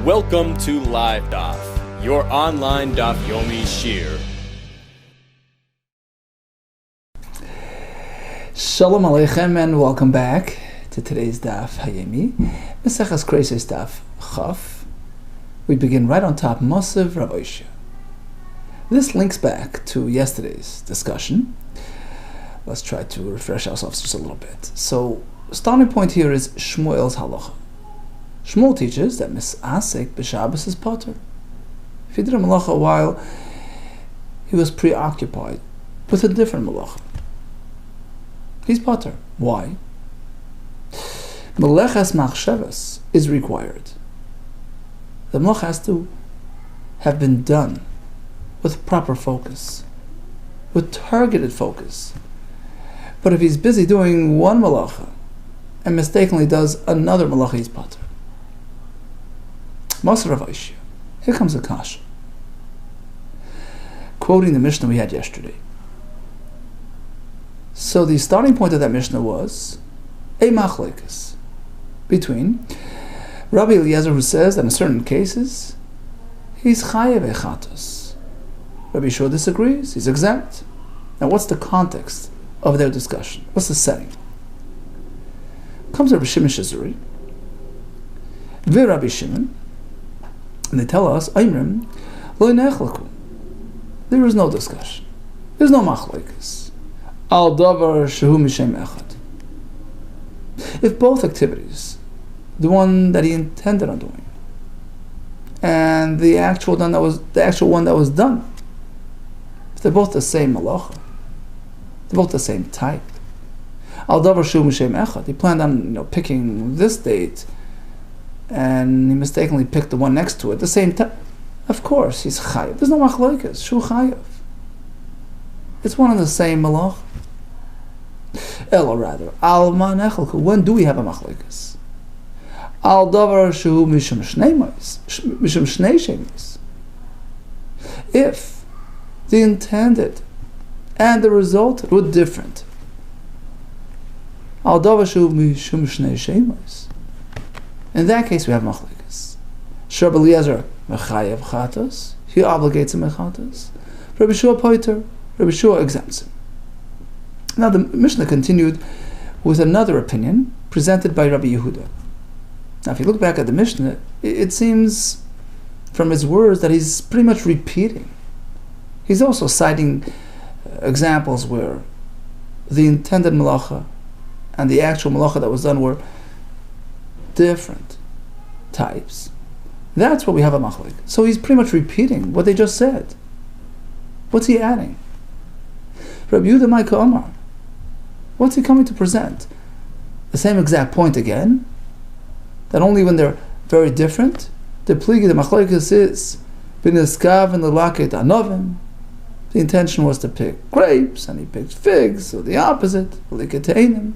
Welcome to LiveDaf, your online Daf Yomi Shir. Shalom Aleichem and welcome back to today's Daf Hayemi, Meseches KEREISOS Daf Chaf. We begin right on top, Mosav Rav Oishia. This links back to yesterday's discussion. Let's try to refresh ourselves just a little bit. So, starting point here is Shmuel's halacha. Shmuel teaches that misasek b'Shabbos is potter. If he did a malacha while he was preoccupied with a different malacha, he's potter. Why? Meleches machshavas is required. The malacha has to have been done with proper focus, with targeted focus. But if he's busy doing one malacha and mistakenly does another malacha, he's potter. Mosav Rav Oishia. Here comes a kasha. Quoting the Mishnah we had yesterday. So the starting point of that Mishnah was a machlekes between Rabbi Eliezer, who says that in certain cases he's chayev echatos. Rabbi Yeshua disagrees, he's exempt. Now what's the context of their discussion? What's the setting? Comes Rabbi Shimon Shazuri, Rabbi Shimon, and they tell us, Aimrim, lo nechlaku. There is no discussion. There's no machlekes. Al davar shehu mishem echad. If both activities, the one that he intended on doing, and the actual one that was done, if they're both the same malacha, they're both the same type. Al davar shehu mishem echad. He planned on picking this date, and he mistakenly picked the one next to it, the same time. Of course, he's chayav. There's no machlokes. Shu chayav. It's one and the same malach. Ela rather, al ma nechelku. When do we have a machlokes? Al davar shu mishum shnei shemis. If the intended and the resulted were different, al davar shu mishum shnei shemis. In that case, we have machlekes. Rabbi Eliezer mechayev chatos, he obligates him mechatos. Rabbi Yeshua poiter, Rabbi Yeshua exempts him. Now the Mishnah continued with another opinion presented by Rabbi Yehuda. Now, if you look back at the Mishnah, it seems from his words that he's pretty much repeating. He's also citing examples where the intended malacha and the actual malacha that was done were different types. That's what we have a machlek. So he's pretty much repeating what they just said. What's he adding? Rabbi Yehuda Maika Omar. What's he coming to present? The same exact point again? That only when they're very different, the pligi, the machlekes is b'niskav and l'laket anovim. The intention was to pick grapes, and he picked figs, or the opposite, l'liketeinim,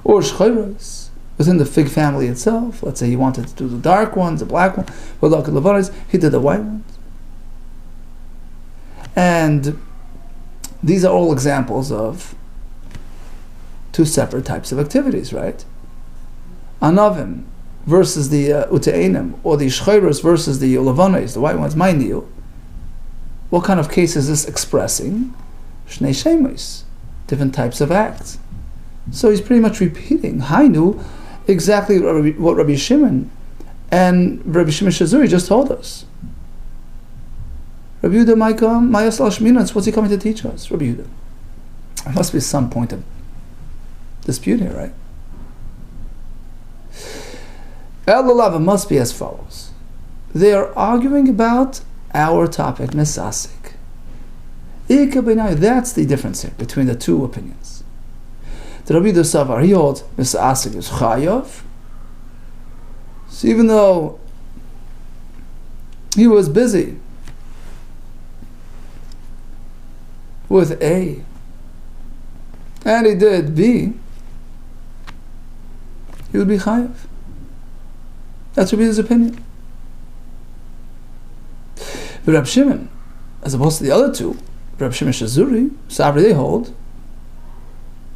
or shcheiros. Within the fig family itself, let's say he wanted to do the dark ones, the black one, he did the white ones. And these are all examples of two separate types of activities, right? Anavim versus the uteinim, or the shcheiros versus the lavanos, the white ones, ma'iniu. What kind of case is this expressing? Shnei shemis, different types of acts. So he's pretty much repeating Hainu, exactly what Rabbi Shimon and Rabbi Shimon Shazuri just told us. Rabbi Yehuda Mayas Lashminas, what's he coming to teach us? Rabbi Yehuda. There must be some point of dispute here, right? El Lava must be as follows. They are arguing about our topic, Misasik. That's the difference here between the two opinions. The Rabbi Yehuda Savar, he holds Misasik is chayav. So even though he was busy with A and he did B, he would be chayav. That's Rabbi Yehuda's opinion. But Rabbi Shimon, as opposed to the other two, Rabbi Shimon Shazuri, Sabri, they hold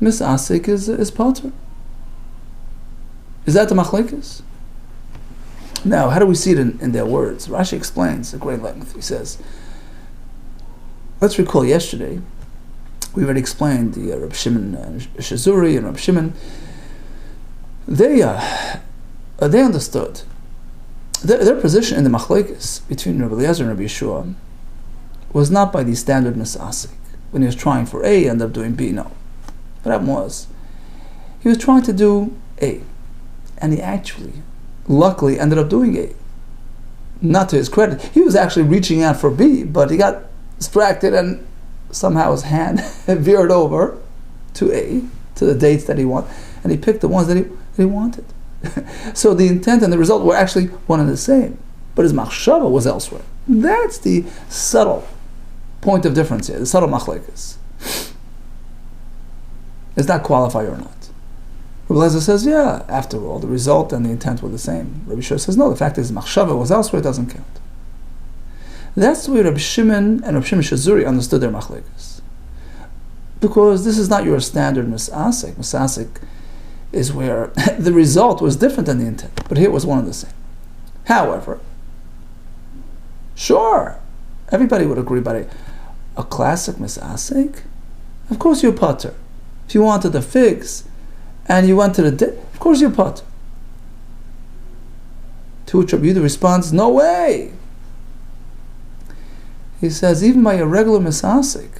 Misasik is potter. Is that the machlekes? Now, how do we see it in their words? Rashi explains at great length. He says, let's recall yesterday, we already explained the Reb Shimon Shazuri and Reb Shimon. They understood their position in the machlekes between Rabbi Eliezer and Rabbi Yeshua was not by the standard misasik. When he was trying for A, he ended up doing B. No. What happened was, he was trying to do A, and he actually, luckily, ended up doing A. Not to his credit. He was actually reaching out for B, but he got distracted and somehow his hand veered over to A, to the dates that he wanted, and he picked the ones that he wanted. So the intent and the result were actually one and the same, but his machshava was elsewhere. That's the subtle point of difference here, the subtle machlekes. Does that qualify or not? Rabbi Eliezer says, yeah, after all, the result and the intent were the same. Rabbi Yeshua says, no, the fact is machshava was elsewhere, it doesn't count. That's the way Rabbi Shimon and Rabbi Shimon Shazuri understood their machlekes. Because this is not your standard misasik. Misasik is where the result was different than the intent, but here it was one and the same. However, sure, everybody would agree about a classic misasik. Of course you're potter. If you wanted the figs and you went to the date, of course you're potter. To which Rabbi Yehuda responds, no way. He says, even by a regular misasik,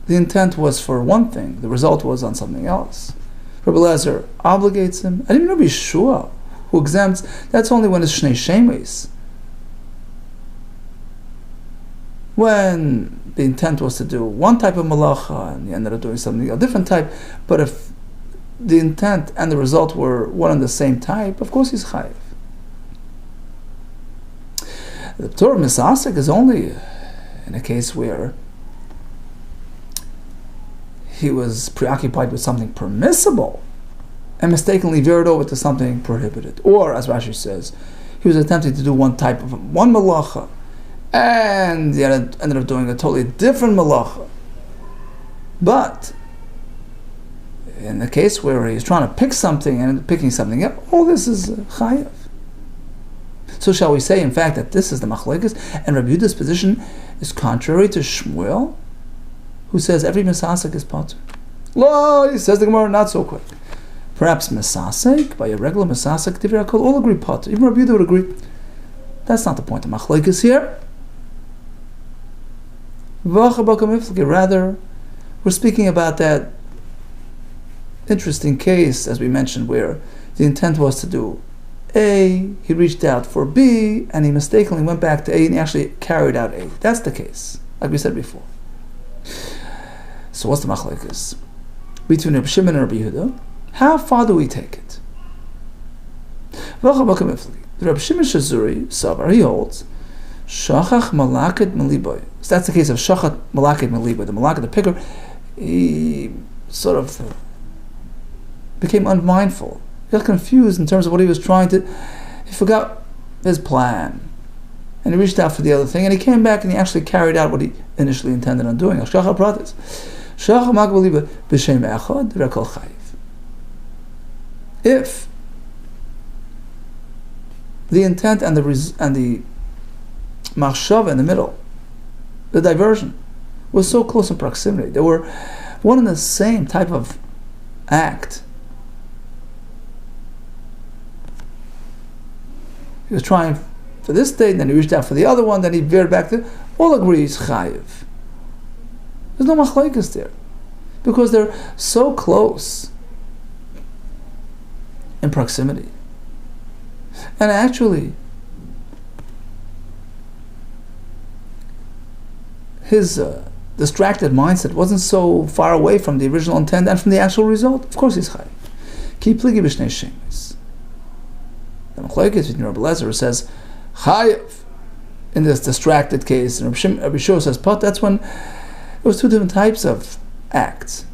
the intent was for one thing, the result was on something else. Rabbi Eliezer obligates him, and even Rabbi Yeshua, who exempts, that's only when it's Shnei Shemes. When the intent was to do one type of malacha, and he ended up doing something, a different type, but if the intent and the result were one and the same type, of course he's chayiv. The Torah misasik is only in a case where he was preoccupied with something permissible and mistakenly veered over to something prohibited. Or, as Rashi says, he was attempting to do one malacha, and he ended up doing a totally different malacha. But in the case where he's trying to pick something and picking something up, all this is chayav. So shall we say, in fact, that this is the machlekes, and Rabbi Yehuda's position is contrary to Shmuel, who says every misasek is potter? Lo, he says the Gemara, not so quick. Perhaps misasek, by a regular misasek, divrei hakol, all agree potter. Even Rabbi Yehuda would agree. That's not the point of machlekes here. Rather, we're speaking about that interesting case, as we mentioned, where the intent was to do A, he reached out for B, and he mistakenly went back to A, and he actually carried out A. That's the case, like we said before. So what's the machlekes between Rabbi Shimon and Rabbi Yehuda? How far do we take it? Rabbi Shimon Shazuri Savar, he holds shachach malaket meliboy. So that's the case of shachat malaket meliboy. The malaket, the picker, he sort of became unmindful. He got confused in terms of what he was trying to. He forgot his plan, and he reached out for the other thing, and he came back and he actually carried out what he initially intended on doing. Shachar pratis. If the intent and the machshava in the middle, the diversion, was so close in proximity, they were one and the same type of act. He was trying for this date, then he reached out for the other one, then he veered back to. All agree he's chayiv. There's no machlekes there, because they're so close in proximity. And actually, his distracted mindset wasn't so far away from the original intent and from the actual result. Of course he's chayiv. Ki pligi b'shnei shemes. The machlekes between Rabbi Eliezer says chayiv in this distracted case, and Rabbi Yeshua says pot. That's when it was two different types of acts.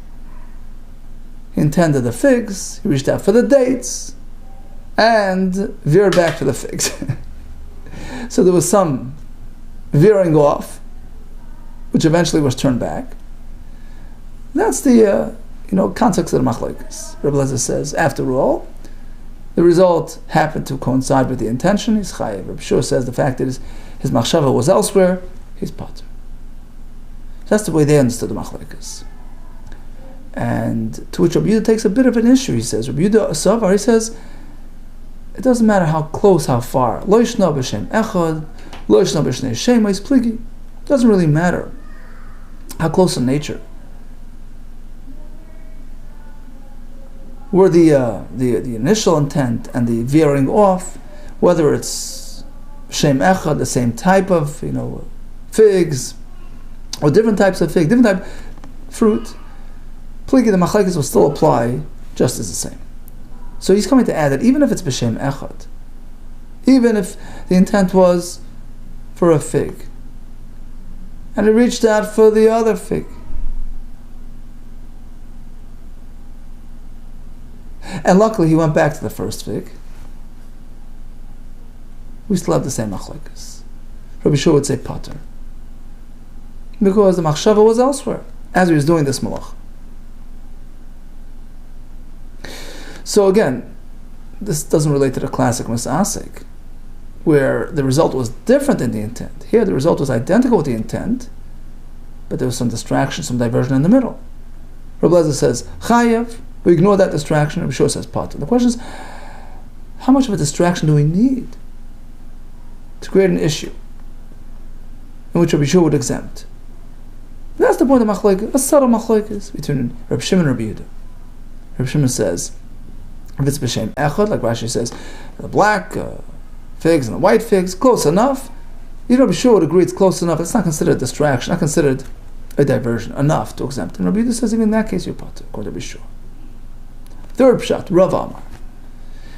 He intended the figs, he reached out for the dates, and veered back to the figs. So there was some veering off, which eventually was turned back. That's the context of the machlekes. Rabbi Eliezer says, after all, the result happened to coincide with the intention, he's chayev. Rabbi Shua says the fact that his machshava was elsewhere, he's pater. That's the way they understood the machlekes. And to which Rabbi Yehuda takes a bit of an issue, he says. Rabbi Yehuda Savar, he says, it doesn't matter how close, how far. Lo yishna b'shem echad, lo yishna b'shnei shemais pligi. It doesn't really matter how close in nature. Where the initial intent and the veering off, whether it's shem echad, the same type of figs, or different types of fig, different type of fruit, pligi, the machlekes will still apply just as the same. So he's coming to add that even if it's b'shem echad, even if the intent was for a fig, and he reached out for the other fig, and luckily he went back to the first fig, we still have the same machlekes. Rabbi Shua would say pater, because the machshava was elsewhere as he was doing this malach. So again, this doesn't relate to the classic misasik, where the result was different in the intent. Here the result was identical with the intent, but there was some distraction, some diversion in the middle. Rabbi Lezer says chayev, we ignore that distraction. Rabbi Shua says pater. The question is, how much of a distraction do we need to create an issue in which Rabbi Shua would exempt? That's the point of machlekes, a subtle machlekes between Rabbi Shimon and Rabbi Yehuda. Rabbi Shimon says, if it's b'shem echad, like Rashi says, the black figs and the white figs, close enough. Rabbi Shua would agree it's close enough. It's not considered a distraction, not considered a diversion, enough to exempt. And Rabbi Yehuda says, even in that case, you're pater, according to Rabbi Shua. Third pshat, Rav Amar,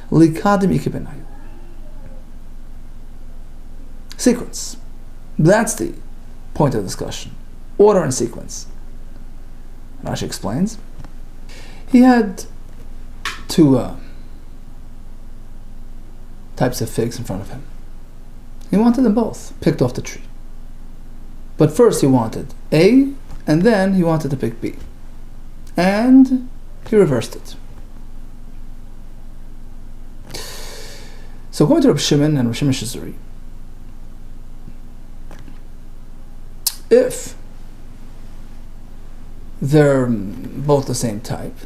likadim ikibenayu. Sequence. That's the point of discussion. Order and sequence. Rashi explains. He had two types of figs in front of him. He wanted them both, picked off the tree. But first he wanted A, and then he wanted to pick B. And he reversed it. So going to Rabbi Shimon and Rabbi Shimon Shizuri, if they're both the same type,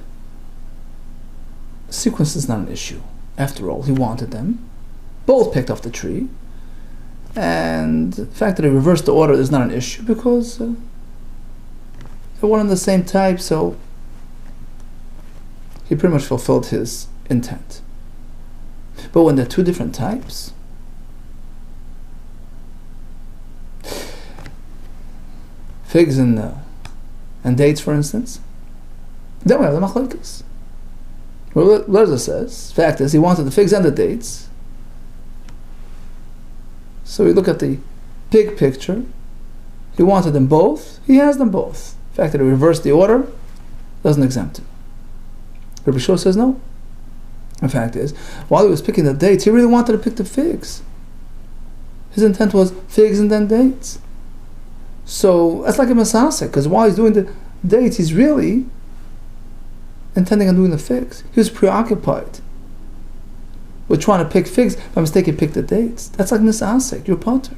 sequence is not an issue. After all, he wanted them. Both picked off the tree. And the fact that he reversed the order is not an issue because they're one and the same type, so he pretty much fulfilled his intent. But when they're two different types, figs and dates, for instance, then we have the machlekes. Well, Lezer says, fact is, he wanted the figs and the dates. So we look at the big picture. He wanted them both. He has them both. The fact that he reversed the order doesn't exempt him. Rabbi Shua says no. The fact is, while he was picking the dates, he really wanted to pick the figs. His intent was figs and then dates. So that's like a masasek, because while he's doing the dates, he's really intending on doing the figs. He was preoccupied with trying to pick figs. By mistake, he picked the dates. That's like misasek. You're pater.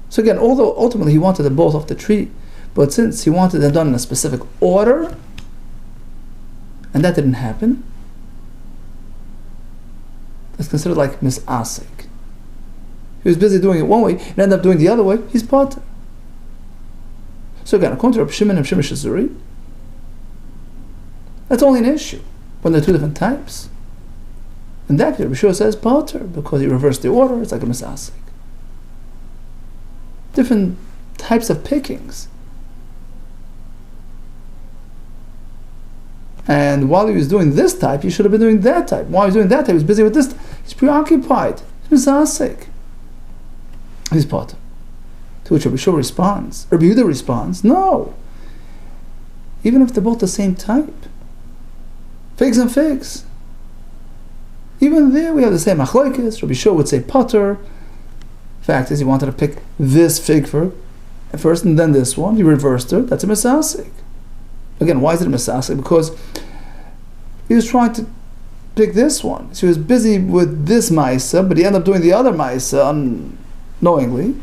So again, although ultimately he wanted them both off the tree, but since he wanted them done in a specific order, and that didn't happen, it's considered like misasek. He was busy doing it one way and ended up doing it the other way. He's pater. So again, according to Rabbi Shimon and Shimon Shizuri, that's only an issue when they're two different types. In that case, Rabbi Shua says pater because he reversed the order. It's like a misasek. Different types of pickings. And while he was doing this type, he should have been doing that type. While he was doing that type, he was busy with this. He's preoccupied. He's misasek. He's pater. To which Rabbi Shua responds. Rabbi Yehuda responds, no. Even if they're both the same type. Figs and figs. Even there we have the same machlokes. Rabbi Shua would say pater. Fact is, he wanted to pick this fig first and then this one. He reversed it. That's a misasek. Again, why is it a misasek? Because he was trying to pick this one. So he was busy with this ma'isa, but he ended up doing the other ma'isa unknowingly.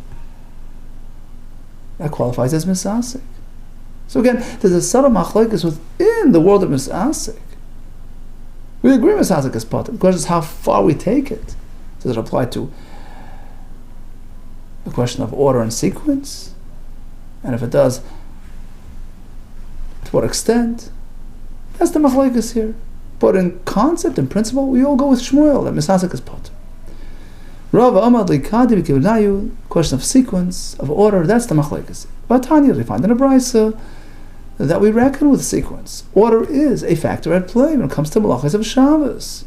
That qualifies as misasik. So again, there's a subtle machlokes within the world of misasik. We agree misasik is potter. The question is how far we take it. Does it apply to the question of order and sequence? And if it does, to what extent? That's the machlokes here. But in concept and principle, we all go with Shmuel that misasik is potter. Rav Amad Likadi B'Kivnayu, question of sequence, of order, that's the machlokes. But Tanya, we find in a brisa that we reckon with sequence. Order is a factor at play when it comes to malachas of Shabbos.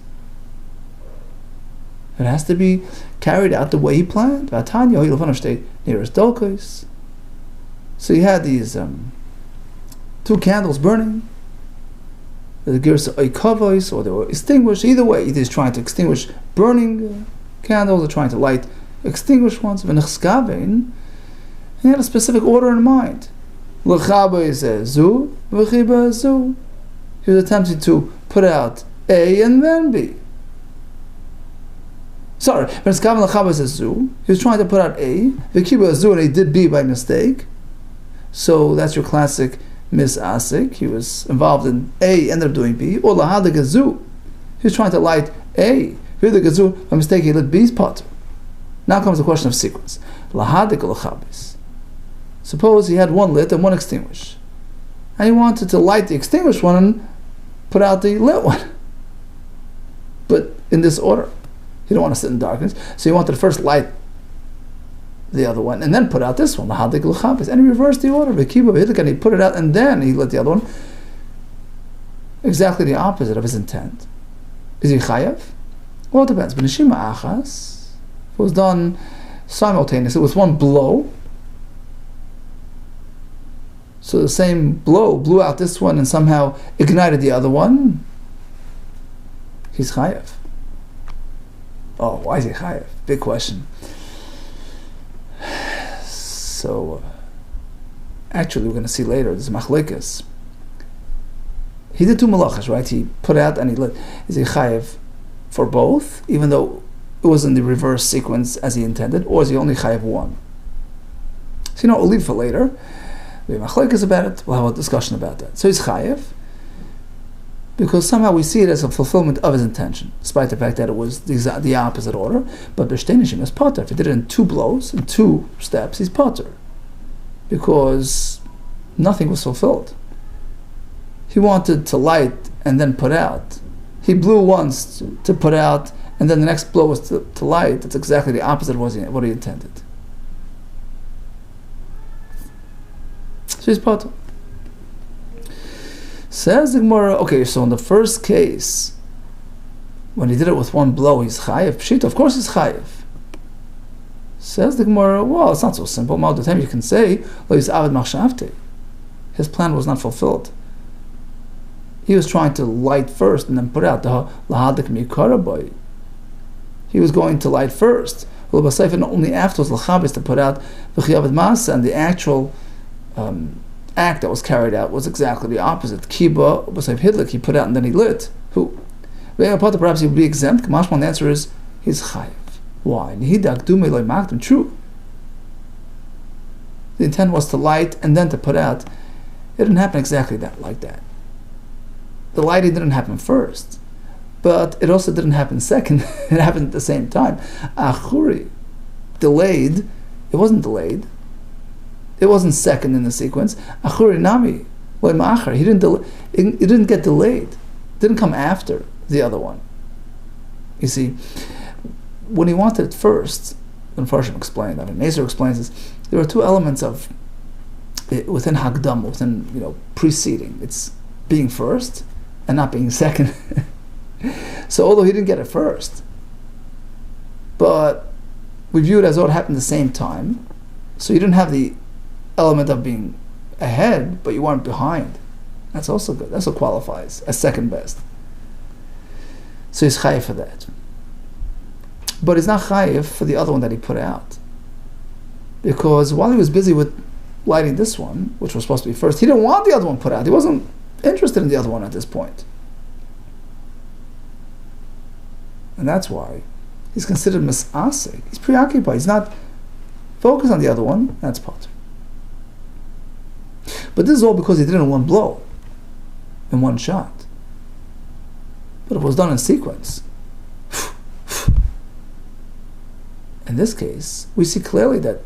It has to be carried out the way he planned. Vatanya, you'll understand, nearest dolkos. So you had these 2 candles burning. The gears are oikavos, or they were extinguished. Either way, either he's trying to extinguish burning candles or trying to light extinguished ones. And he had a specific order in mind. He was attempting to put out A and then B. Sorry, he was trying to put out A, and he did B by mistake. So that's your classic misasik. He was involved in A, ended up doing B. Or lahadik azu. He was trying to light A. By mistake, he lit B's potter. Now comes the question of sequence. Lahadik lachabis. Suppose he had one lit and one extinguished, and he wanted to light the extinguished one and put out the lit one. But in this order, he didn't want to sit in darkness, so he wanted to first light the other one and then put out this one, lahadik lachabis, and he reversed the order. And he put it out and then he lit the other one. Exactly the opposite of his intent. Is he chayav? Well, it depends. But neshima achas, it was done simultaneously with one blow. So the same blow blew out this one and somehow ignited the other one. He's chayav. Oh, why is he chayav? Big question. So, actually, we're going to see later. There's machlekes. He did 2 malachas, right? He put out and he lit. Is he chayav for both, even though it was in the reverse sequence as he intended, or is he only chayav one? So we'll leave for later. We have machlekes about it. We'll have a discussion about that. So he's chayav because somehow we see it as a fulfillment of his intention, despite the fact that it was the opposite order. But b'shteinishim is potter. If he did it in 2 blows, in 2 steps, he's potter because nothing was fulfilled. He wanted to light and then put out. He blew once to put out, and then the next blow was to light. That's exactly the opposite of what he intended. So he's potter. Says the Gemara, okay, so in the first case, when he did it with 1 blow, he's chayiv. Pshita, of course he's chayiv. Says the Gemara, well, it's not so simple. All the time you can say, lo he's avad machshavte. His plan was not fulfilled. He was trying to light first and then put out the lahadik mikara boy. He was going to light first. And only afterwards lachabis to put out the chiyavad masa, and the actual act that was carried out was exactly the opposite. Kiba, b'sayf hidlik, he put out and then he lit. Who? Perhaps he would be exempt. Kamashman, the answer is, he's chayiv. Why? True. The intent was to light and then to put out. It didn't happen exactly like that. The lighting didn't happen first, but it also didn't happen second. It happened at the same time. Achuri, delayed. It wasn't delayed. It wasn't second in the sequence. Achuri nami, he didn't. It didn't get delayed. It didn't come after the other one. You see, when he wanted it first, when Farshim explained, Nezer explains this. There are 2 elements of within Hagdam, within preceding. It's being first and not being second. So although he didn't get it first, but we view it as though it happened at the same time. So you didn't have the element of being ahead, but you weren't behind. That's also good. That's what qualifies as second best. So he's chayiv for that. But he's not chayiv for the other one that he put out. Because while he was busy with lighting this one, which was supposed to be first, he didn't want the other one put out. He wasn't interested in the other one at this point. And that's why he's considered misasik. He's preoccupied. He's not focused on the other one. That's potter. But this is all because he did it in one blow, in one shot. But it was done in sequence. In this case, we see clearly that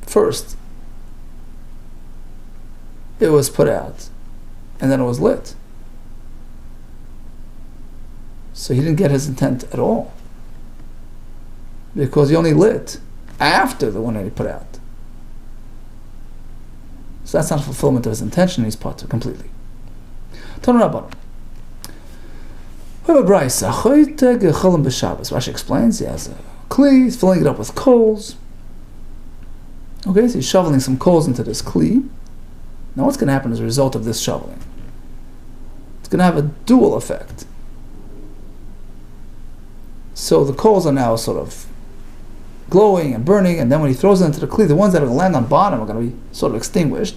first it was put out and then it was lit. So he didn't get his intent at all, because he only lit after the one that he put out. So that's not a fulfillment of his intention. He's potter completely. Tanu Rabbanan. We have a brayso. Rashi explains he has a kli. He's filling it up with coals. Okay, so he's shoveling some coals into this kli. Now, what's going to happen as a result of this shoveling? It's going to have a dual effect. So the coals are now sort of glowing and burning, and then when he throws it into the kli, the ones that are going to land on bottom are going to be sort of extinguished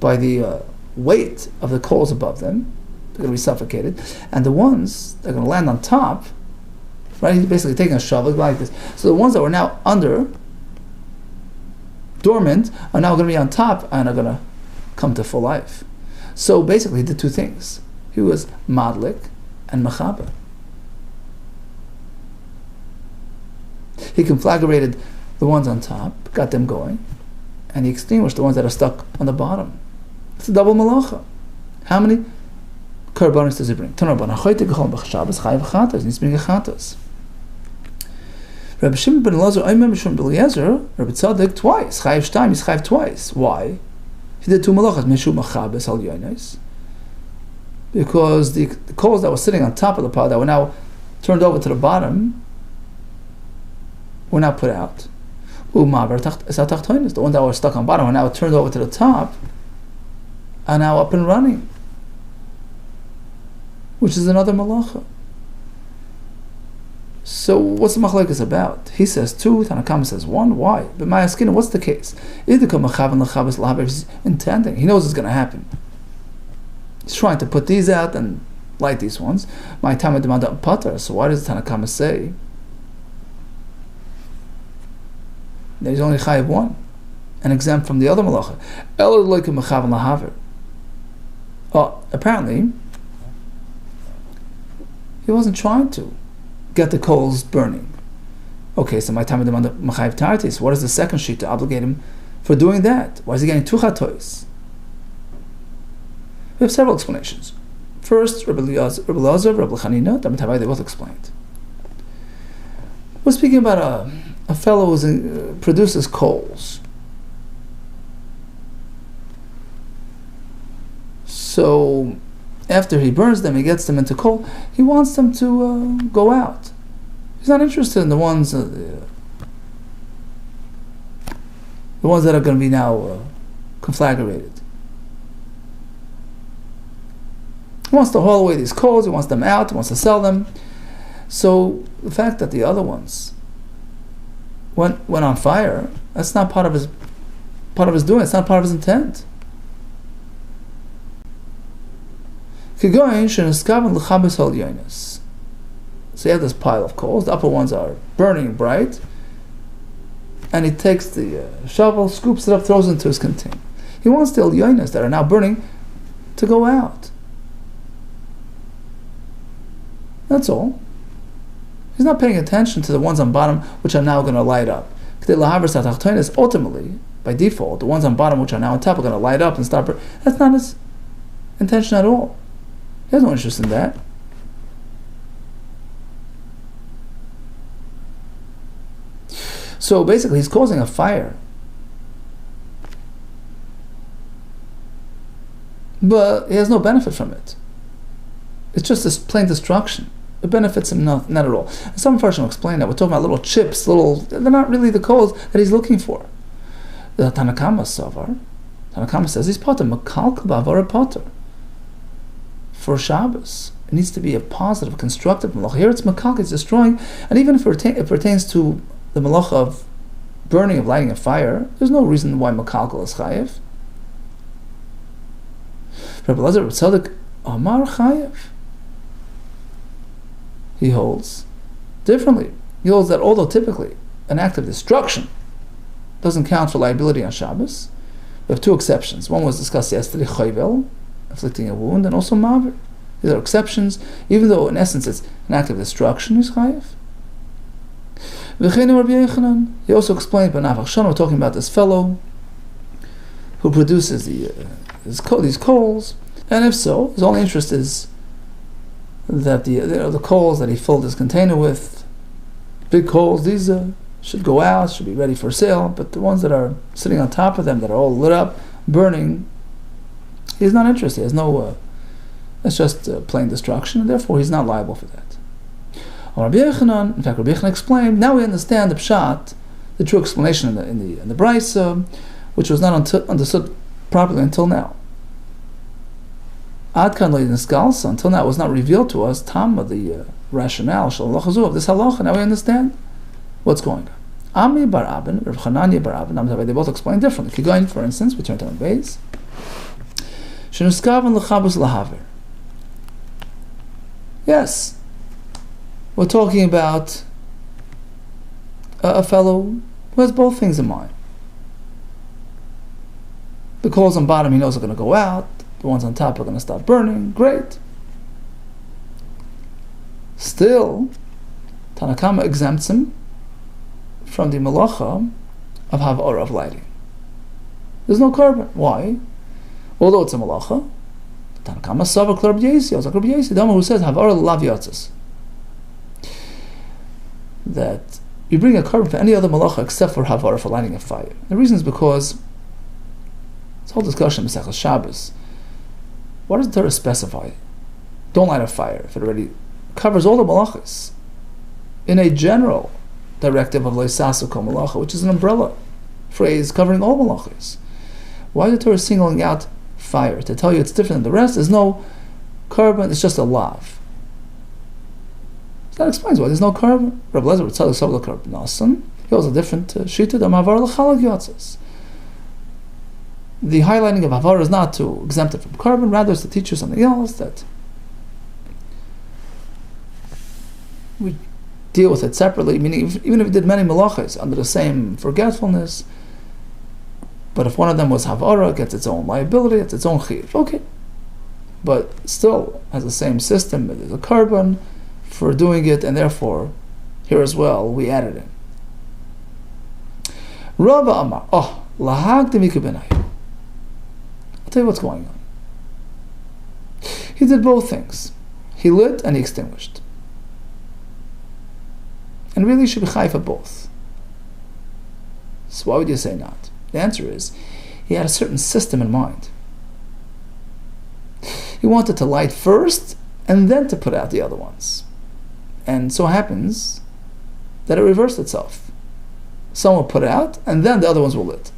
by the weight of the coals above them. They're going to be suffocated. And the ones that are going to land on top, right, he's basically taking a shovel like this. So the ones that were now under, dormant, are now going to be on top and are going to come to full life. So basically he did two things. He was madlik and mechaber. He conflagrated the ones on top, got them going, and he extinguished the ones that are stuck on the bottom. It's a double malacha. How many korbanos does he bring? He needs to bring a chatas. Rabbi Shimon ben Elazar, Omer Mishum Eliezer, Rabbi Tzadok twice. Chayiv shtaim, he's chayiv twice. Why? He did two malachas. Mishum machabes al yonos. Because the coals that were sitting on top of the pot that were now turned over to the bottom were now put out. The ones that were stuck on bottom were now turned over to the top, are now up and running, which is another malacha. So what's the machlekes about? He says two, Tanakama says one. Why? But my asking, what's the case? He's intending. He knows it's going to happen. He's trying to put these out and light these ones. My talmud-gemara pater. So why does Tanakama say that he's only chayiv one and exempt from the other malacha? Apparently he wasn't trying to get the coals burning. Okay, so my time of the machayiv tartis. What is the second sheet to obligate him for doing that? Why is he getting two chatois? We have several explanations. First, Rabbi Elazar, Rabbi Chanina, they both explained. We're speaking about a fellow who produces coals. So after he burns them, he gets them into coal. He wants them to go out. He's not interested in the ones that are going to be now conflagrated. He wants to haul away these coals. He wants them out. He wants to sell them. So the fact that the other ones went on fire, that's not part of his doing. It's not part of his intent. So you have this pile of coals. The upper ones are burning bright, and he takes the shovel, scoops it up, throws it into his container. He wants the elyonos that are now burning to go out. That's all. He's not paying attention to the ones on bottom which are now going to light up. Ultimately, by default, the ones on bottom which are now on top are going to light up and start burning. That's not his intention at all. He has no interest in that. So basically, he's causing a fire. But he has no benefit from it. It's just this plain destruction. It benefits him not at all. And some Farshim explain that. We're talking about little chips, they're not really the coals that he's looking for. The Tanakama says he's potter, makalkal ba'avara potter. For Shabbos, it needs to be a positive, constructive malacha. Here it's makalkal, it's destroying. And even if it pertains to the malacha of burning, of lighting a fire, there's no reason why makalkal is chayiv. Rabbi Elazar Tzadok Amar Chayev. He holds differently. He holds that although typically an act of destruction doesn't count for liability on Shabbos, we have two exceptions. One was discussed yesterday, Chayvel, inflicting a wound, and also Maver. These are exceptions, even though in essence it's an act of destruction, is Chayev. He also explained, but we're talking about this fellow who produces these coals, and if so, his only interest is that the coals that he filled his container with, big coals, these should go out, should be ready for sale, but the ones that are sitting on top of them, that are all lit up, burning, he's not interested. He has no, it's just plain destruction, and therefore he's not liable for that. In fact, Rabbi Yochanan explained, now we understand the pshat, the true explanation in the Brisa, which was not understood properly until now. Until now it was not revealed to us, the rationale of this halacha. Now we understand what's going on. Ami bar Abin, Rav Chananya bar Abin, they both explain differently. Kigoyin, for instance, we turn to Beis. Shenuskavan l'chabus lahaver. Yes, we're talking about a fellow who has both things in mind. The coals on bottom he knows are going to go out, the ones on top are going to start burning. Great. Still, Tanakama exempts him from the malacha of havara, of lighting. There's no carbon. Why? Although it's a malacha, Tanakama sava klab yesi, also klab yesi, the one who says havara lav yatzis, that you bring a carbon for any other malacha except for havara, for lighting a fire. The reason is because this whole discussion in Masechus Shabbos, what does the Torah specify? Don't light a fire if it already covers all the malachas in a general directive of leisasu kol malacha, which is an umbrella phrase covering all malachas. Why is the Torah singling out fire? To tell you it's different than the rest. There's no carbon, it's just a lav. So that explains why there's no carbon. Rabbi Lezer would tell you some of the carbon. Nasan, he has a different shita, the mavar l'chalak yotzes. The highlighting of havara is not to exempt it from carbon, rather it's to teach you something else, that we deal with it separately, meaning even if we did many malachas under the same forgetfulness, but if one of them was havara, it gets its own liability, it's its own chiyuv. Okay. But still has the same system, there's a carbon for doing it, and therefore, here as well, we added in. Rava Amar, lahag demika benayu. I'll tell you what's going on. He did both things. He lit and he extinguished. And really should be chai for both. So why would you say not? The answer is, he had a certain system in mind. He wanted to light first and then to put out the other ones. And so happens that it reversed itself. Some will put out and then the other ones will lit.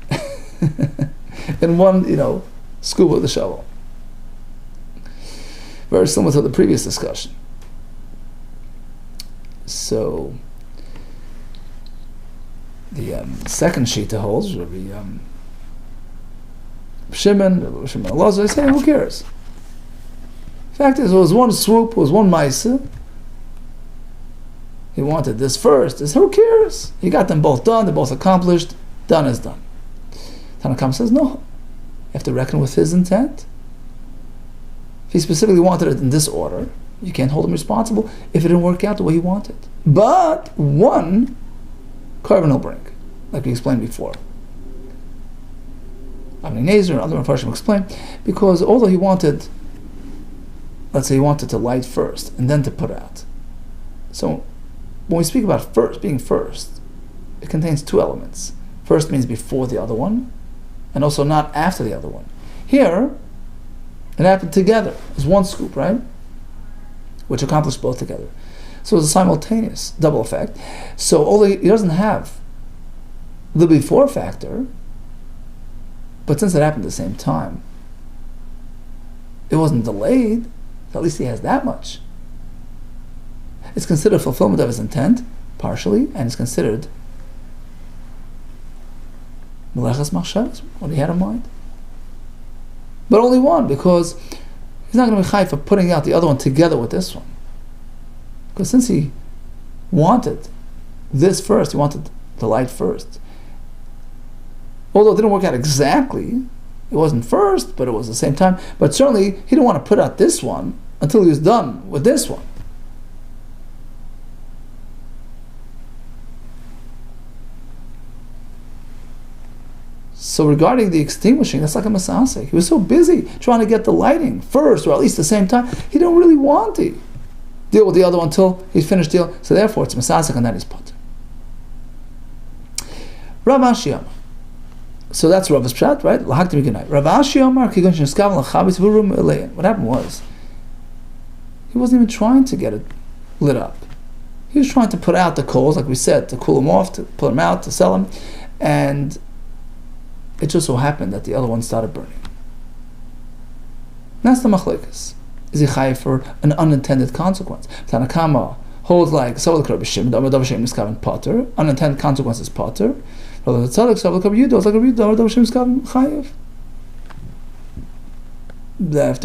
In one, scoop with the shovel. Very similar to the previous discussion. So, the second shita holds, Rabbi Shimon Elazar, they say, who cares? The fact is, it was one swoop, it was one maisa. He wanted this first. Who cares? He got them both done, they're both accomplished, done is done. Tanakam says, no. You have to reckon with his intent. If he specifically wanted it in this order, you can't hold him responsible if it didn't work out the way he wanted. But one carbon will bring, like we explained before. Avnei Nezer and other Mepharshim explain, because although he wanted, let's say he wanted to light first and then to put out. So when we speak about first, being first, it contains two elements. First means before the other one, and also not after the other one. Here, it happened together. It was one scoop, right? Which accomplished both together. So it's a simultaneous double effect. So although he doesn't have the before factor, but since it happened at the same time, it wasn't delayed, at least he has that much. It's considered fulfillment of his intent, partially, and it's considered Melechas Machshavas, what he had in mind. But only one, because he's not going to be chayiv for putting out the other one together with this one. Because since he wanted this first, he wanted the light first. Although it didn't work out exactly, it wasn't first, but it was the same time. But certainly, he didn't want to put out this one until he was done with this one. So regarding the extinguishing, that's like a masasek. He was so busy trying to get the lighting first, or at least the same time, he didn't really want to deal with the other one until he's finished deal. So therefore, it's masasek, and that is potter. Rav Ashi Amar. So that's Rav's pshat, right? Lahakti mikanai. Rav Ashi Amar kigun sheneskav lachabis v'rum elein. What happened was, he wasn't even trying to get it lit up. He was trying to put out the coals, like we said, to cool them off, to pull them out, to sell them, and it just so happened that the other one started burning. That's the machlekes. Is he chayiv for an unintended consequence? Tanakama holds like potter. Unintended consequence is potter. If there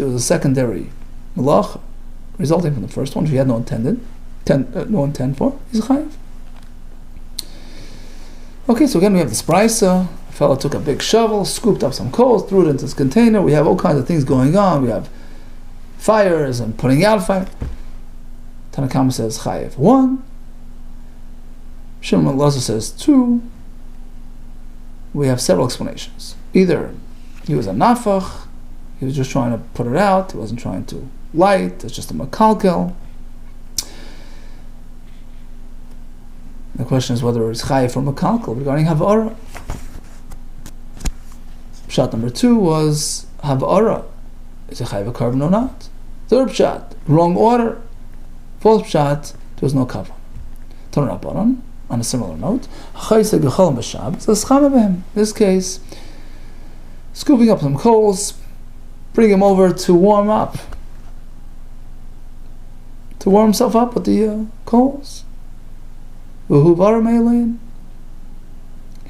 was a secondary malacha resulting from the first one, which he had no intent for, he's chayiv. Okay, so again we have this brisa. A fellow took a big shovel, scooped up some coals, threw it into this container. We have all kinds of things going on. We have fires and putting out fire. Tanakama says chayiv 1. Shimon Lazar says 2. We have several explanations. Either he was a nafach, he was just trying to put it out, he wasn't trying to light, it's just a makalkel. The question is whether it's chayiv or makalkel regarding havara. Pshat number 2 was havara. Is it chayiv a carbon or not? Third pshat, wrong order. Fourth pshat, there was no kavan. Torah Rabbanan, on a similar note, in this case, scooping up some coals, bring him over to warm up, to warm himself up with the coals. He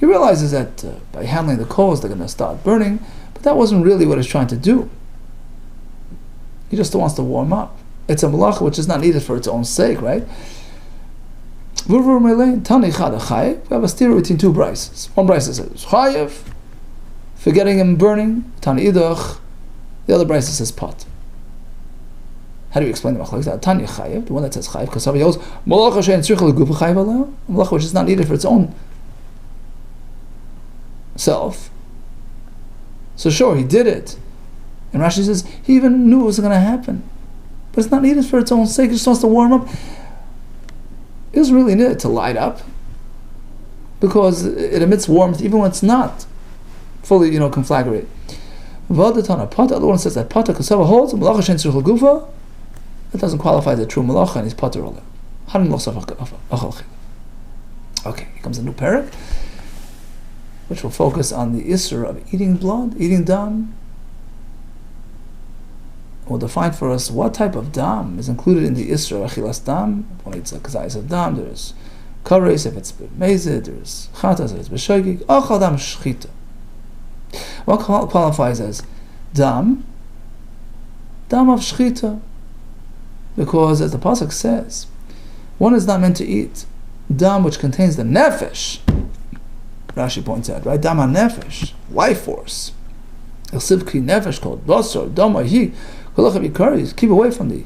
realizes that by handling the coals, they're going to start burning, but that wasn't really what he's trying to do. He just wants to warm up. It's a malacha which is not needed for its own sake, right? We have a steer between two brises. One brise says chayev for getting him burning. Tani idach. The other brise says pot. How do you explain the machlokes? Tani chayev, the one that says chayev, because somebody else malacha shein tzricha legufa chayev aleh, malacha which is not needed for its own self. So sure, he did it, and Rashi says he even knew it was going to happen, but it's not needed for its own sake. It just wants to warm up. It doesn't really need it to light up, because it emits warmth even when it's not fully, conflagrated. The other one says that pata kasava holds malacha shein tzricha legufa. That doesn't qualify as a true malacha, and he's pater oleh. Okay, here comes a new parak, which will focus on the isser of eating blood, eating dam. Will define for us what type of dam is included in the isser of achilas dam. When it's a kazayis of dam, there's kares if it's mezid, there's chatas if it's b'shogig. Achal dam shchita. What qualifies as dam? Dam of shchita. Because as the pasuk says, one is not meant to eat dam which contains the nefesh. Rashi points out, right? Dam ha-nefesh, life force. El sivki nefesh called basar, dama hi, keep away from the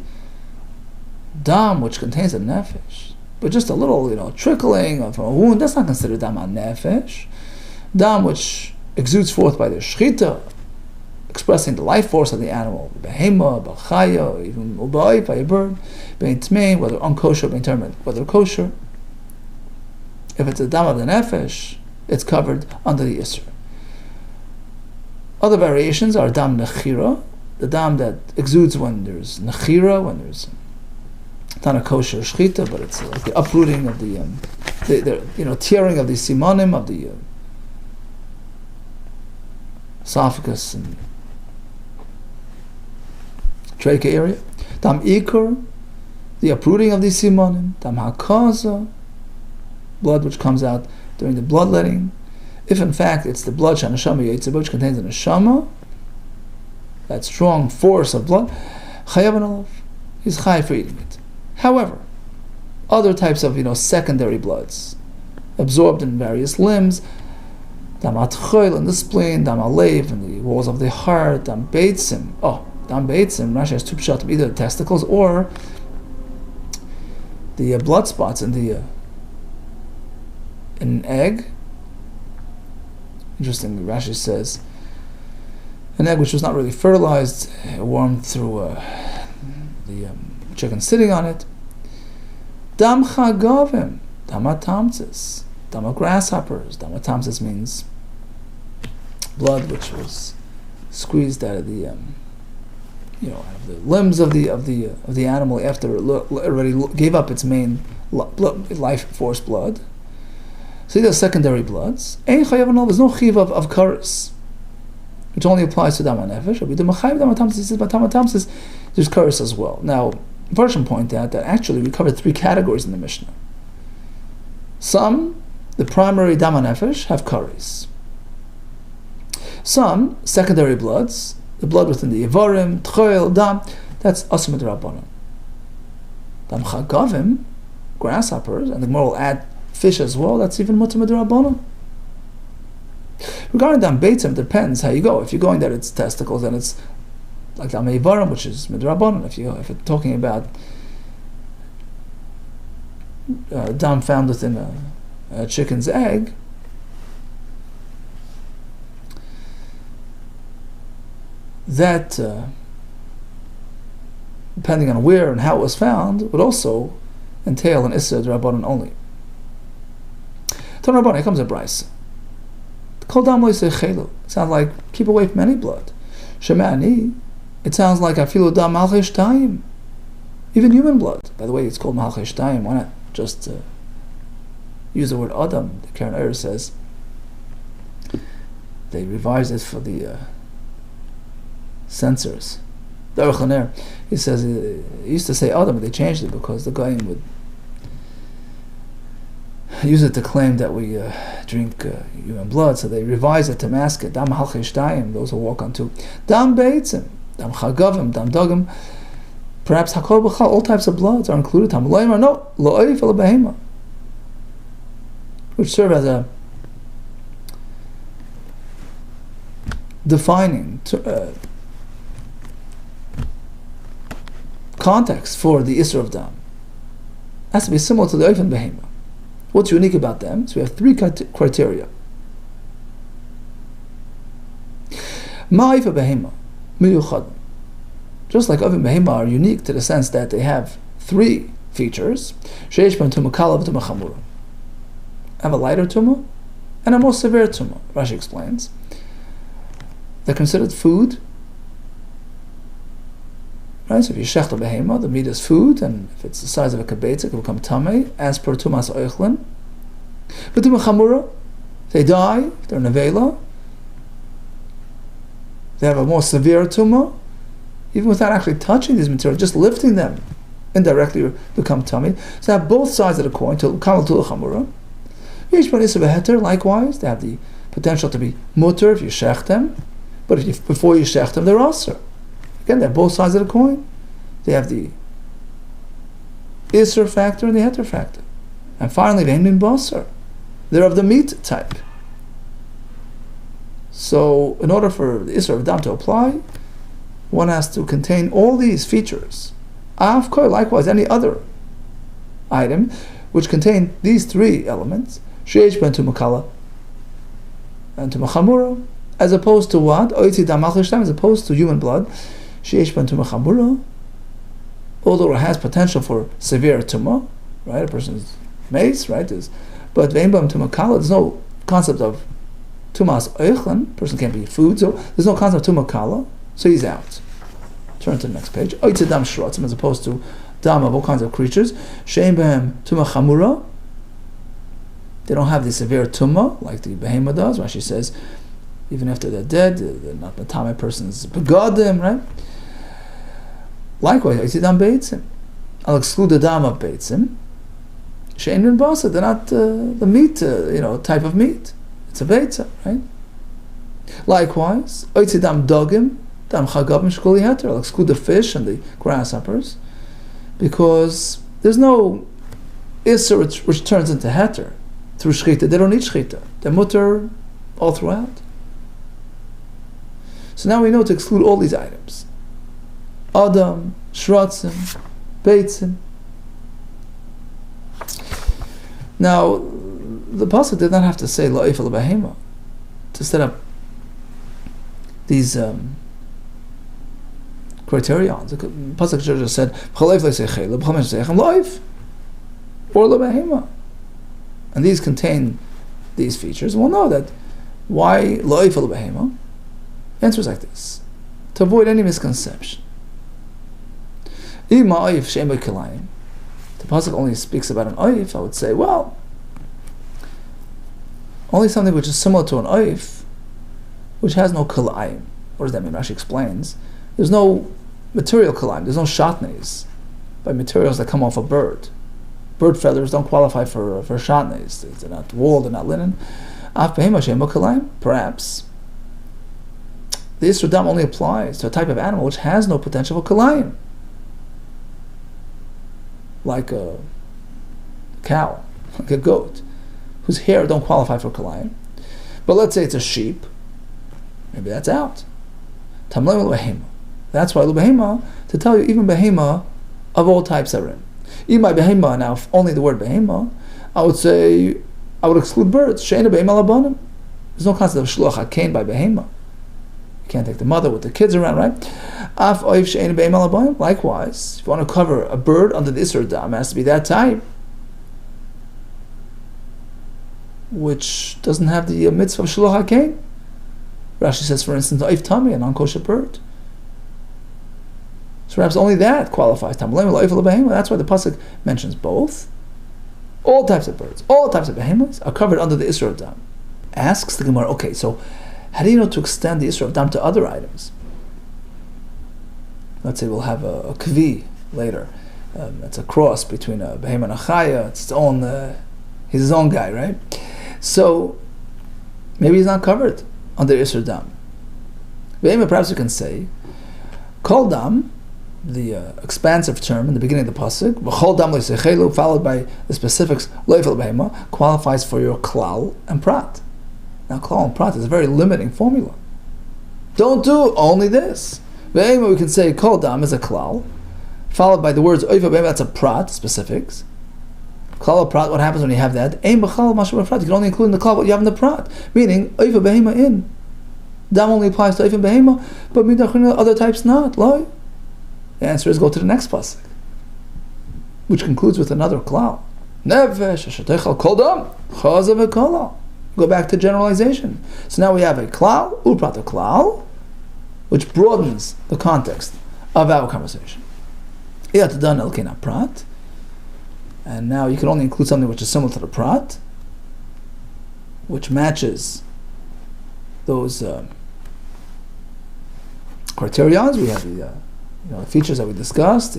dam which contains the nefesh. But just a little, trickling from a wound, that's not considered dam ha-nefesh. Dam which exudes forth by the shchita, expressing the life force of the animal, behema, b'chaya, even ubai, by a bird, bein tmein, whether unkosher, bein termed, whether kosher. If it's a dam of the nefesh, it's covered under the isser. Other variations are dam nechira, the dam that exudes when there's nechira, when there's not a kosher shchita, but it's like the uprooting of the tearing of the simonim of the esophagus and trachea area. Dam ikar, the uprooting of the simonim. Dam hakaza, blood which comes out during the bloodletting. If in fact it's the blood shanashama yitzah, which contains the neshama, that strong force of blood, chayav and olav. He's chayav for eating it. However, other types of secondary bloods absorbed in various limbs, dam atchoil in the spleen, dam alev in the walls of the heart, dam beitzim. Dam beitzim. Rashi has two pshat, either the testicles or the blood spots in an egg. Interesting. Rashi says an egg which was not really fertilized, warmed through the chicken sitting on it. Dam chagavim, dam atamtzis, dam grasshoppers. Dam atamtzis means blood which was squeezed out of the out of the limbs of the animal after it already gave up its main life force blood. So these are secondary bloods. There's no chiv of kares, which only applies to dam nefesh. There's kares as well. Now, Parshan point out that actually we covered three categories in the Mishnah. Some, the primary dam nefesh, have kares. Some secondary bloods, the blood within the Yevarim, Tchoil, Dam, that's Asur Midrabanan. Dam Chagavim, grasshoppers, and the Gemara will add fish as well, that's even Mutar Midrabanan. Regarding Dam Beitzim, depends how you go. If you're going that it's testicles, then it's like Dam Yevarim, which is Midrabanan. If you're talking about Dam found within a chicken's egg, that, depending on where and how it was found, would also entail an Issa D'Rabbanan only. Ton Rabbanan, here comes a Bryce. Kol dam lo yisei chelu. It sounds like keep away from any blood. Shema'ani, it sounds like afilu dam malchei shtayim. Even human blood. By the way, it's called malchei shtayim. Why not just use the word Adam? The KEREISOS says they revised it for the censors. The Aruch LaNer, he says he used to say Adam, but they changed it because the guy would use it to claim that we drink human blood, so they revised it to mask it. Dam halchei shtayim, those who walk on two. Dam beitzim, dam chagavim, dam dagim. Perhaps hakol b'chal, all types of bloods are included. Tam loimar, no, lo oif el behema, which serve as a defining context for the Isra of Dam. It has to be similar to the Oif and Behema. What's unique about them? So we have three criteria. Ma'if and Behema, miyuchad. Just like Oif and Behema are unique to the sense that they have three features. Sheish ben tumah kala v'tumah chamura. Have a lighter tumah and a more severe tumah. Rashi explains. They're considered food. Right? So if you shecht a behema, the meat is food, and if it's the size of a kibetz, it will become tamei, as per tumas oichlin. But tumah chamura, they die, they're nevela, they have a more severe tumah, even without actually touching these materials, just lifting them indirectly become tamei. So they have both sides of the coin, to kamal tul chamura. Likewise, they have the potential to be mutter if you shecht them, but before you shecht them, they're aser. Again, they're both sides of the coin. They have the Isser factor and the Heter factor. And finally, they bin basar. They're of the meat type. So, in order for the Isser of Dam to apply, one has to contain all these features. Likewise, any other item which contain these three elements, Sheish ben tumah kala and tumah chamura, as opposed to what? Oitzi dam malchei shtayim, as opposed to human blood. Sheish ben tumah chamura, although it has potential for severe tumah, right? A person's mace, right? But ve'im bam tumah kala, there's no concept of tumas oichlan. Person can't be food, so there's no concept of tumah kala, so he's out. Turn to the next page. Oitzi dam shrotzim, as opposed to dam of all kinds of creatures. Shein b'hem tumah chamura. They don't have the severe tumah like the behema does. Rashi says, even after they're dead, they're not the tamei person's begadim, right? Likewise, Dam Beitzim. I'll exclude the Dam of Beitzim. Shein ben basa, they're not the meat, type of meat. It's a Beitzah, right? Likewise, Dam Dogim, Dam chagavim shkuli heter. I'll exclude the fish and the grasshoppers, because there's no isser which turns into heter through shchita. They don't need shchita. They're mutter all throughout. So now we know to exclude all these items. Adam, shratzim, beitzim. Now, the pasuk did not have to say la'if al-bahema to set up these criterions. The pasuk just said la'if or la-bahema, and these contain these features. We'll know that why la'if al-bahema. Answers like this to avoid any misconception. The pasuk only speaks about an oif. I would say, well, only something which is similar to an oif, which has no kilayim. What does that mean? Rashi explains. There's no material kilayim. There's no shatnez by materials that come off a bird. Bird feathers don't qualify for shatnez. They're not wool. They're not linen. Perhaps the Isra Dam only applies to a type of animal which has no potential for kilayim, like a cow, like a goat, whose hair don't qualify for kilayim. But let's say it's a sheep, maybe that's out. Tamlei l'behema. That's why l'behema, to tell you even behema of all types are in. Even by behema, now if only the word behema, I would exclude birds. She'ena behema labanim. There's no concept of shluach hakein by behema. You can't take the mother with the kids around, right? Af oif she'ena behema labanim. Likewise, if you want to cover a bird under the Isra Dam, it has to be that type, which doesn't have the mitzvah of shluach hakein. Rashi says, for instance, oif tami, a non-kosher bird. So perhaps only that qualifies. That's why the pasuk mentions both. All types of birds, all types of behemoths are covered under the Isra Dam. Asks the Gemara, okay, so how do you know to extend the Isra Dam to other items? Let's say we'll have a kvi later. It's a cross between a behemoth and a chaya. It's its own, he's his own guy, right? So maybe he's not covered under Isra Dam. Behemoth, perhaps you can say, kol dam, the expansive term in the beginning of the pasuk, v'chol dam le'sechelu, followed by the specifics lo'ifel behema, qualifies for your klal and prat. Now klal and prat is a very limiting formula. Don't do only this. Behema, we can say kol dam is a klal, followed by the words oifel behema, that's a prat, specifics. Klal or prat, what happens when you have that? Ein b'chal mashu b'prat, you can only include in the klal what you have in the prat, meaning oifel behema in. Dam only applies to oifel behema, but midachin other types not. Loy. The answer is go to the next pasuk, which concludes with another klal. Nefesh ashetechal kol dam chazav v'kola. Go back to generalization. So now we have a klal, uprat a klal, which broadens the context of our conversation. Iyat dan elkena prat, and now you can only include something which is similar to the prat, which matches those criterions. We have the the features that we discussed.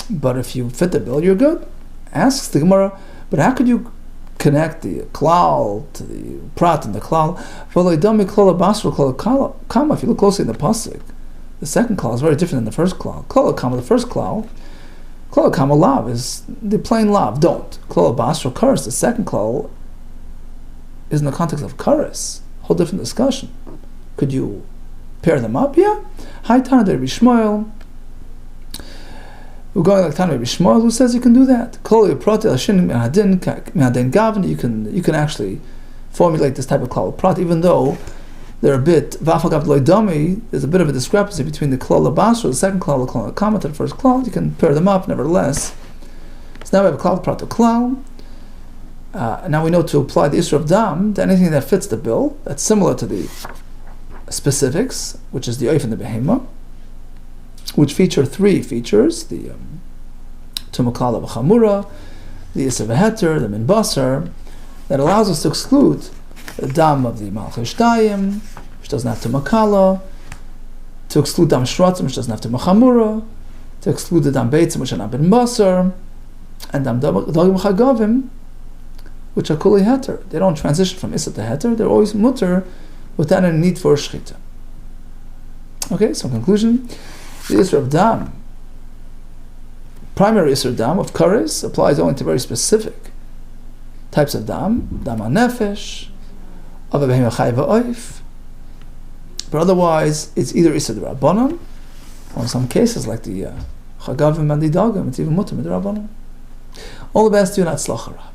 But if you fit the bill, you're good. Asks the Gemara, but how could you connect the klal to the prat and the klal? If you look closely in the pasuk, the second klal is very different than the first klal. The first klal, lav is the plain lav, don't. Klal basra kares, the second klal is in the context of kares. Whole different discussion. Could you pair them up? Yeah. Hi Tana de Bishmoel. We're going like Tana de Bishmoel, who says you can do that. You can actually formulate this type of klal prat, even though they're a bit there's a bit of a discrepancy between the klal basra, the second klal, the comment, the first klal. You can pair them up, nevertheless. So now we have a klal prat to klal. Now we know to apply the Isra of Dam to anything that fits the bill, that's similar to the specifics, which is the oif and the behema, which feature three features: the tumakala v'chamura, the isser v'heter, the min basar, that allows us to exclude the dam of the malchus dayim, which doesn't have tumakala, to exclude dam shratzim, which doesn't have tumakhamura, to exclude the dam beitzim, which are not min basar, and dam dagim chagavim, which are kuli heter. They don't transition from isser to heter; they're always mutter without any need for shchita. Okay, so in conclusion, the Isra of Dam, primary Isra of Dam of Kares, applies only to very specific types of Dam, Dam HaNefesh, of a Behemah Chai V'Oif. But otherwise, it's either Isra D'Rabbanan, or in some cases, like the Chagavim and the Dagim, it's even Mutter D'Rabbanan. All the best to you, and Atzlacha.